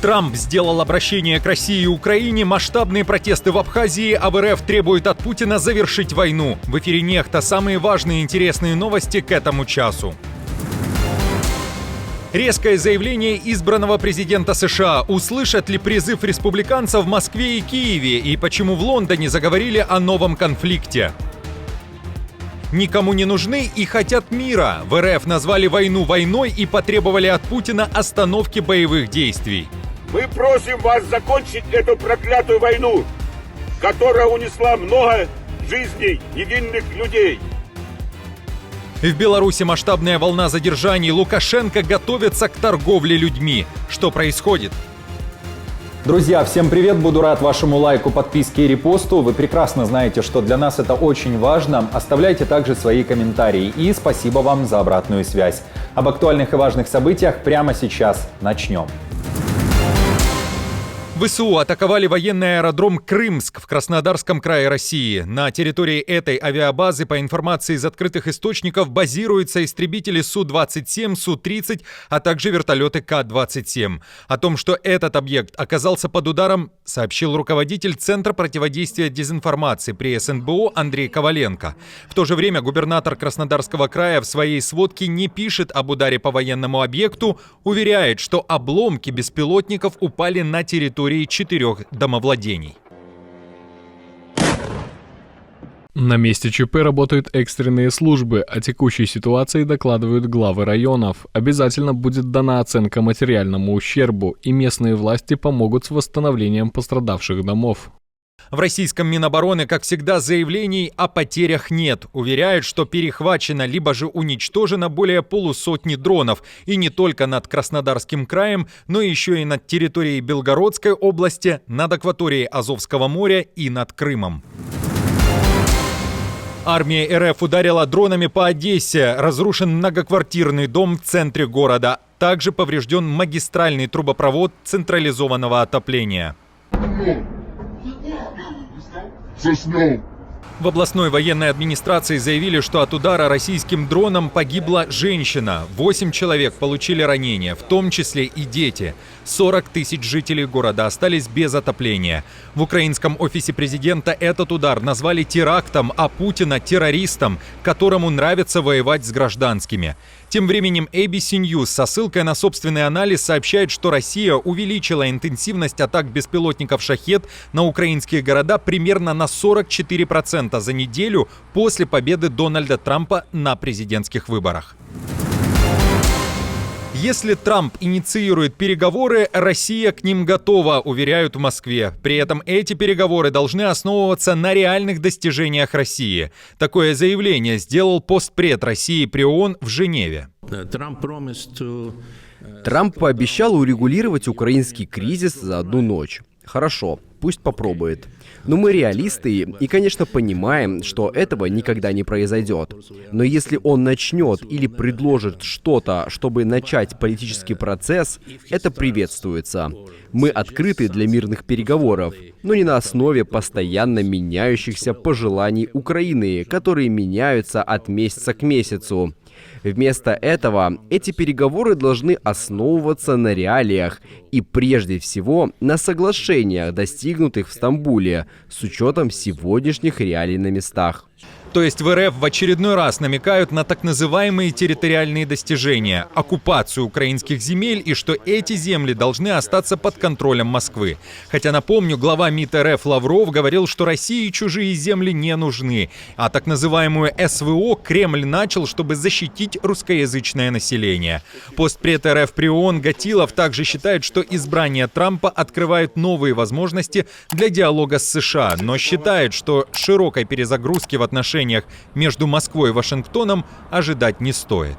Трамп сделал обращение к России и Украине, масштабные протесты в Абхазии, а в РФ требуют от Путина завершить войну. В эфире «Нехта» самые важные и интересные новости к этому часу. Резкое заявление избранного президента США. Услышат ли призыв республиканцев в Москве и Киеве? И почему в Лондоне заговорили о новом конфликте? Никому не нужны и хотят мира. В РФ назвали войну войной и потребовали от Путина остановки боевых действий. Мы просим вас закончить эту проклятую войну, которая унесла много жизней невинных людей. В Беларуси масштабная волна задержаний. Лукашенко готовится к торговле людьми. Что происходит? Друзья, всем привет! Буду рад вашему лайку, подписке и репосту. Вы прекрасно знаете, что для нас это очень важно. Оставляйте также свои комментарии. И спасибо вам за обратную связь. Об актуальных и важных событиях прямо сейчас начнем. ВСУ атаковали военный аэродром Крымск в Краснодарском крае России. На территории этой авиабазы, по информации из открытых источников, базируются истребители Су-27, Су-30, а также вертолеты К-27. О том, что этот объект оказался под ударом, сообщил руководитель Центра противодействия дезинформации при СНБО Андрей Коваленко. В то же время губернатор Краснодарского края в своей сводке не пишет об ударе по военному объекту, уверяет, что обломки беспилотников упали на территории 4 домовладений. На месте ЧП работают экстренные службы, о текущей ситуации докладывают главы районов. Обязательно будет дана оценка материальному ущербу, и местные власти помогут с восстановлением пострадавших домов. В российском Минобороны, как всегда, заявлений о потерях нет. Уверяют, что перехвачено либо же уничтожено более полусотни дронов. И не только над Краснодарским краем, но еще и над территорией Белгородской области, над акваторией Азовского моря и над Крымом. Армия РФ ударила дронами по Одессе. Разрушен многоквартирный дом в центре города. Также поврежден магистральный трубопровод централизованного отопления. В областной военной администрации заявили, что от удара российским дроном погибла женщина. 8 человек получили ранения, в том числе и дети. 40 тысяч жителей города остались без отопления. В украинском офисе президента этот удар назвали терактом, а Путина террористом, которому нравится воевать с гражданскими. Тем временем ABC News со ссылкой на собственный анализ сообщает, что Россия увеличила интенсивность атак беспилотников «Шахед» на украинские города примерно на 44% за неделю после победы Дональда Трампа на президентских выборах. Если Трамп инициирует переговоры, Россия к ним готова, уверяют в Москве. При этом эти переговоры должны основываться на реальных достижениях России. Такое заявление сделал постпред России при ООН в Женеве. Трамп пообещал урегулировать украинский кризис за одну ночь. Хорошо, пусть попробует. Но мы реалисты и, конечно, понимаем, что этого никогда не произойдет. Но если он начнет или предложит что-то, чтобы начать политический процесс, это приветствуется. Мы открыты для мирных переговоров, но не на основе постоянно меняющихся пожеланий Украины, которые меняются от месяца к месяцу. Вместо этого эти переговоры должны основываться на реалиях и прежде всего на соглашениях, достигнутых в Стамбуле, с учетом сегодняшних реалий на местах. То есть в РФ в очередной раз намекают на так называемые территориальные достижения, оккупацию украинских земель и что эти земли должны остаться под контролем Москвы. Хотя, напомню, глава МИД РФ Лавров говорил, что России чужие земли не нужны, а так называемую СВО Кремль начал, чтобы защитить русскоязычное население. Постпред РФ при ООН Гатилов также считает, что избрание Трампа открывает новые возможности для диалога с США, но считает, что широкой перезагрузки в отношениях между Москвой и Вашингтоном ожидать не стоит.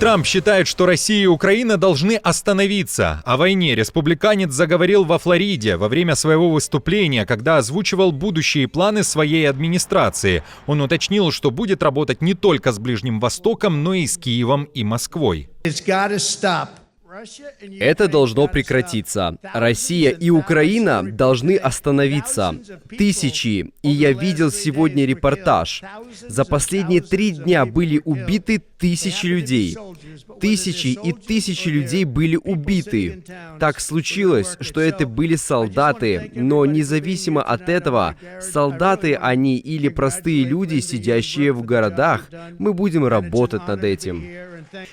Трамп считает, что Россия и Украина должны остановиться. О войне республиканец заговорил во Флориде во время своего выступления, когда озвучивал будущие планы своей администрации. Он уточнил, что будет работать не только с Ближним Востоком, но и с Киевом и Москвой. Это должно прекратиться. Россия и Украина должны остановиться. Тысячи, и я видел сегодня репортаж. За последние 3 дня были убиты тысячи людей. Тысячи и тысячи людей были убиты. Так случилось, что это были солдаты, но независимо от этого, солдаты они или простые люди, сидящие в городах, мы будем работать над этим.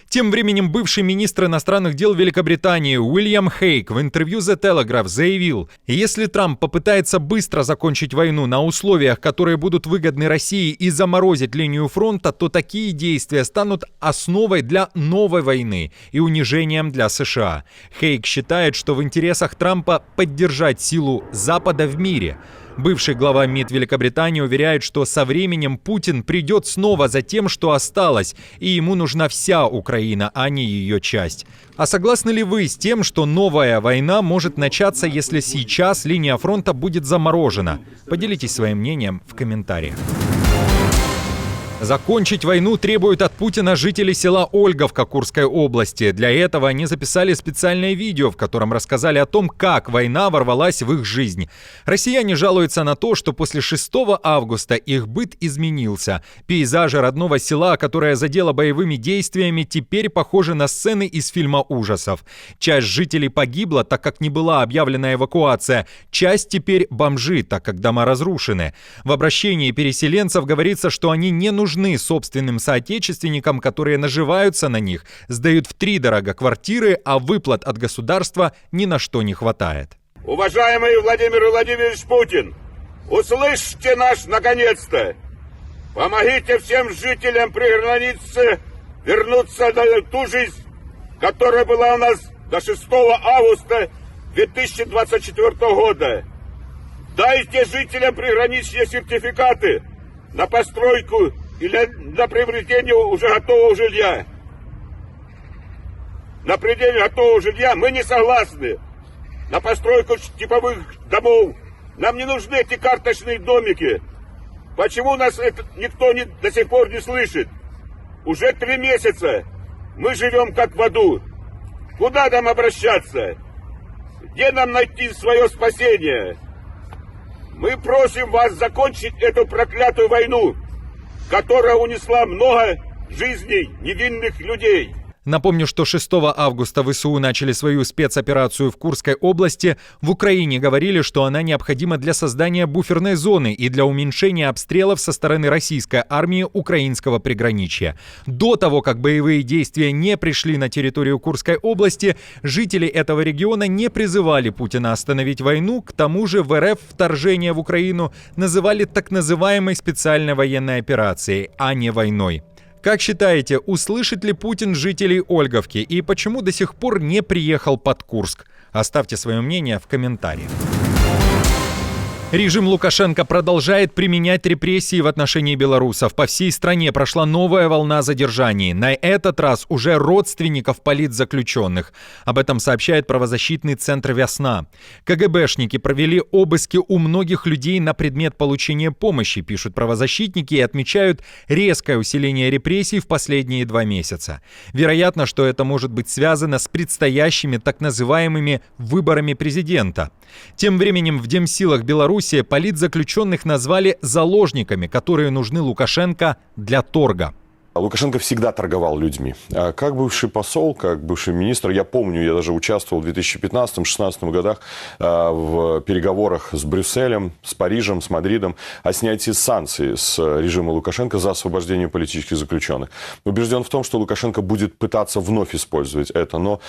Тем временем бывший министр иностранных дел Великобритании Уильям Хейк в интервью The Telegraph заявил, если Трамп попытается быстро закончить войну на условиях, которые будут выгодны России, и заморозить линию фронта, то такие действия станут основой для новой войны и унижением для США. Хейк считает, что в интересах Трампа поддержать силу Запада в мире. Бывший глава МИД Великобритании уверяет, что со временем Путин придет снова за тем, что осталось, и ему нужна вся Украина, а не ее часть. А согласны ли вы с тем, что новая война может начаться, если сейчас линия фронта будет заморожена? Поделитесь своим мнением в комментариях. Закончить войну требуют от Путина жители села Ольговка Курской области. Для этого они записали специальное видео, в котором рассказали о том, как война ворвалась в их жизнь. Россияне жалуются на то, что после 6 августа их быт изменился. Пейзажи родного села, которое задело боевыми действиями, теперь похожи на сцены из фильма ужасов. Часть жителей погибла, так как не была объявлена эвакуация. Часть теперь бомжи, так как дома разрушены. В обращении переселенцев говорится, что они не нужны собственным соотечественникам, которые наживаются на них, сдают втридорога квартиры, а выплат от государства ни на что не хватает. Уважаемый Владимир Владимирович Путин, услышьте нас наконец-то! Помогите всем жителям приграницы вернуться на ту жизнь, которая была у нас до 6 августа 2024 года. Дайте жителям приграничные сертификаты на постройку или на приобретение уже готового жилья. На приобретение готового жилья мы не согласны. На постройку типовых домов. Нам не нужны эти карточные домики. Почему нас это никто до сих пор не слышит? Уже 3 месяца мы живем как в аду. Куда нам обращаться? Где нам найти свое спасение? Мы просим вас закончить эту проклятую войну, которая унесла много жизней невинных людей. Напомню, что 6 августа ВСУ начали свою спецоперацию в Курской области. В Украине говорили, что она необходима для создания буферной зоны и для уменьшения обстрелов со стороны российской армии украинского приграничья. До того, как боевые действия не пришли на территорию Курской области, жители этого региона не призывали Путина остановить войну. К тому же в РФ вторжение в Украину называли так называемой специальной военной операцией, а не войной. Как считаете, услышит ли Путин жителей Ольговки и почему до сих пор не приехал под Курск? Оставьте свое мнение в комментариях. Режим Лукашенко продолжает применять репрессии в отношении белорусов. По всей стране прошла новая волна задержаний. На этот раз уже родственников политзаключенных. Об этом сообщает правозащитный центр «Весна». КГБшники провели обыски у многих людей на предмет получения помощи, пишут правозащитники, и отмечают резкое усиление репрессий в последние 2 месяца. Вероятно, что это может быть связано с предстоящими так называемыми выборами президента. Тем временем в Демсилах Беларуси политзаключенных назвали заложниками, которые нужны Лукашенко для торга. Лукашенко всегда торговал людьми. Как бывший посол, как бывший министр, я помню, я даже участвовал в 2015-2016 годах в переговорах с Брюсселем, с Парижем, с Мадридом о снятии санкций с режима Лукашенко за освобождение политических заключенных. Убежден в том, что Лукашенко будет пытаться вновь использовать это, но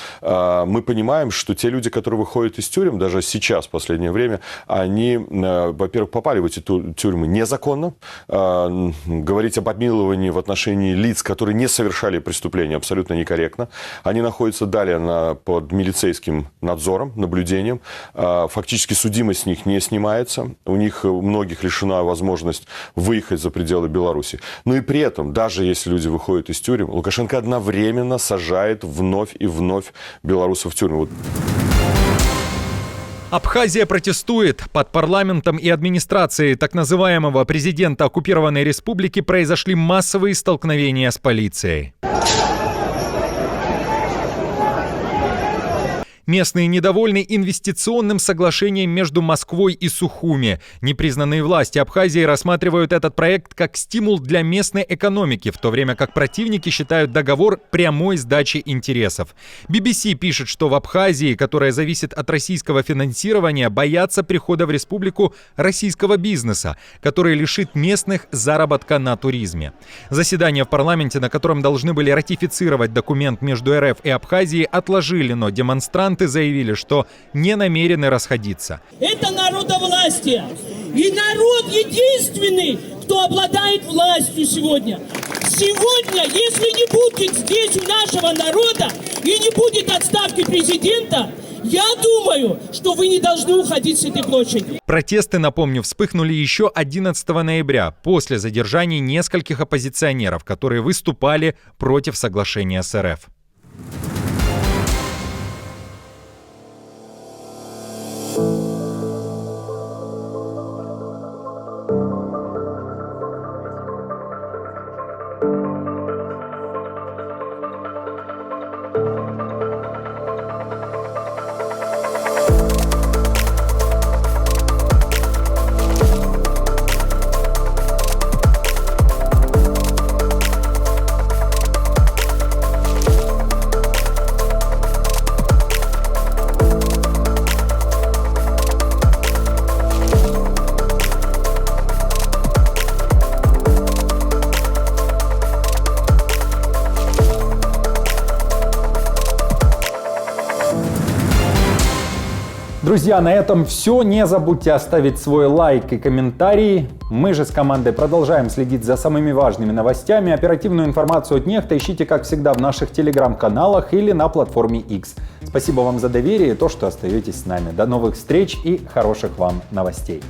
мы понимаем, что те люди, которые выходят из тюрем, даже сейчас, в последнее время, они, во-первых, попали в эти тюрьмы незаконно. Говорить об обмиловании в отношении лиц, которые не совершали преступления, абсолютно некорректно. Они находятся далее под милицейским надзором, наблюдением. Фактически судимость с них не снимается. У них многих лишена возможность выехать за пределы Беларуси. Но и при этом, даже если люди выходят из тюрем, Лукашенко одновременно сажает вновь и вновь белорусов в тюрьму. Абхазия протестует. Под парламентом и администрацией так называемого президента оккупированной республики произошли массовые столкновения с полицией. Местные недовольны инвестиционным соглашением между Москвой и Сухуми. Непризнанные власти Абхазии рассматривают этот проект как стимул для местной экономики, в то время как противники считают договор прямой сдачей интересов. BBC пишет, что в Абхазии, которая зависит от российского финансирования, боятся прихода в республику российского бизнеса, который лишит местных заработка на туризме. Заседание в парламенте, на котором должны были ратифицировать документ между РФ и Абхазией, отложили, но демонстранты заявили, что не намерены расходиться. Это народовластие. И народ единственный, кто обладает властью сегодня. Сегодня, если не будет здесь у нашего народа и не будет отставки президента, я думаю, что вы не должны уходить с этой площади. Протесты, напомню, вспыхнули еще 11 ноября, после задержаний нескольких оппозиционеров, которые выступали против соглашения с РФ. Друзья, на этом все. Не забудьте оставить свой лайк и комментарий. Мы же с командой продолжаем следить за самыми важными новостями. Оперативную информацию от Нехта ищите, как всегда, в наших телеграм-каналах или на платформе X. Спасибо вам за доверие и то, что остаетесь с нами. До новых встреч и хороших вам новостей.